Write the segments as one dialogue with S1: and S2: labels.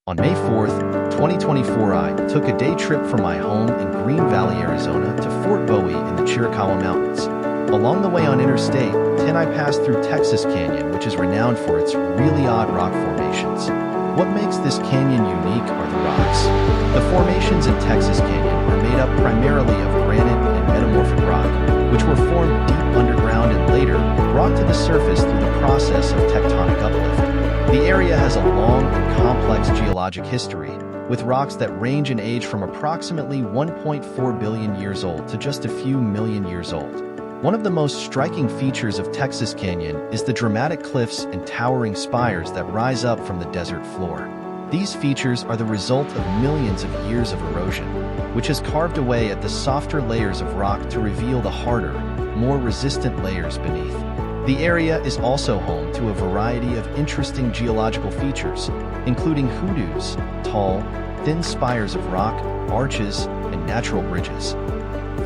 S1: On May 4th, 2024, I took a day trip from my home in Green Valley, Arizona to Fort Bowie in the Chiricahua Mountains. Along the way on Interstate 10, I passed through Texas Canyon, which is renowned for its really odd rock formations. What makes this canyon unique are the rocks. The formations in Texas Canyon are made up primarily of granite and metamorphic rock, which were formed deep underground and later brought to the surface through the process of tectonic uplift. The area has a long and complex geologic history, with rocks that range in age from approximately 1.4 billion years old to just a few million years old. One of the most striking features of Texas Canyon is the dramatic cliffs and towering spires that rise up from the desert floor. These features are the result of millions of years of erosion, which has carved away at the softer layers of rock to reveal the harder, more resistant layers beneath. The area is also home to a variety of interesting geological features, including hoodoos, tall, thin spires of rock, arches, and natural bridges.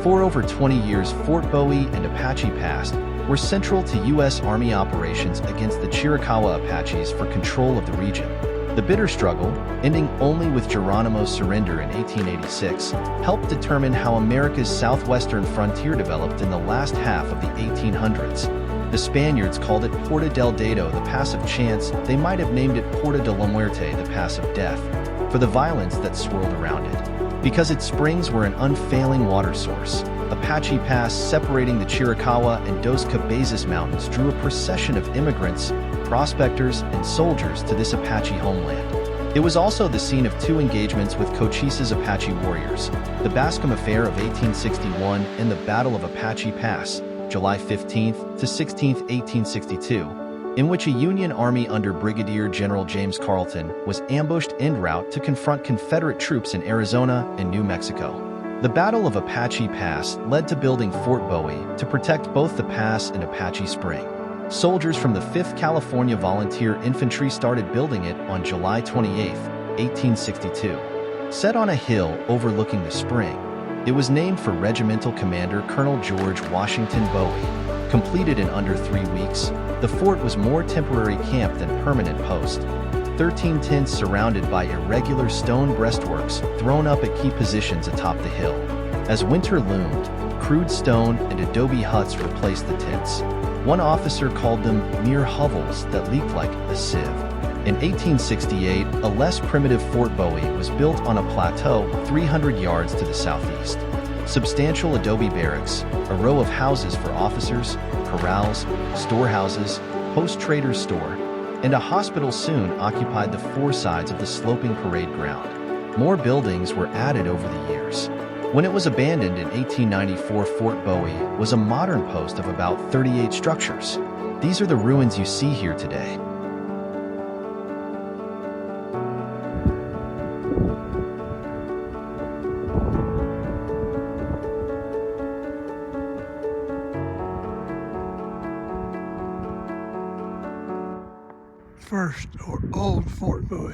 S1: For over 20 years, Fort Bowie and Apache Pass were central to U.S. Army operations against the Chiricahua Apaches for control of the region. The bitter struggle, ending only with Geronimo's surrender in 1886, helped determine how America's southwestern frontier developed in the last half of the 1800s. The Spaniards called it Puerto del Dedo, the Pass of Chance. They might have named it Puerto de la Muerte, the Pass of Death, for the violence that swirled around it. Because its springs were an unfailing water source, Apache Pass, separating the Chiricahua and Dos Cabezas Mountains, drew a procession of immigrants, prospectors, and soldiers to this Apache homeland. It was also the scene of two engagements with Cochise's Apache warriors, the Bascom Affair of 1861 and the Battle of Apache Pass, July 15th to 16th, 1862, in which a Union Army under Brigadier General James Carleton was ambushed en route to confront Confederate troops in Arizona and New Mexico. The Battle of Apache Pass led to building Fort Bowie to protect both the pass and Apache Spring. Soldiers from the 5th California Volunteer Infantry started building it on July 28, 1862. Set on a hill overlooking the spring, it was named for Regimental Commander Colonel George Washington Bowie. Completed in under 3 weeks, the fort was more temporary camp than permanent post. 13 tents surrounded by irregular stone breastworks thrown up at key positions atop the hill. As winter loomed, crude stone and adobe huts replaced the tents. One officer called them mere hovels that leaked like a sieve. In 1868, a less primitive Fort Bowie was built on a plateau 300 yards to the southeast. Substantial adobe barracks, a row of houses for officers, corrals, storehouses, post-trader's store, and a hospital soon occupied the four sides of the sloping parade ground. More buildings were added over the years. When it was abandoned in 1894, Fort Bowie was a modern post of about 38 structures. These are the ruins you see here today.
S2: First or old Fort Bowie.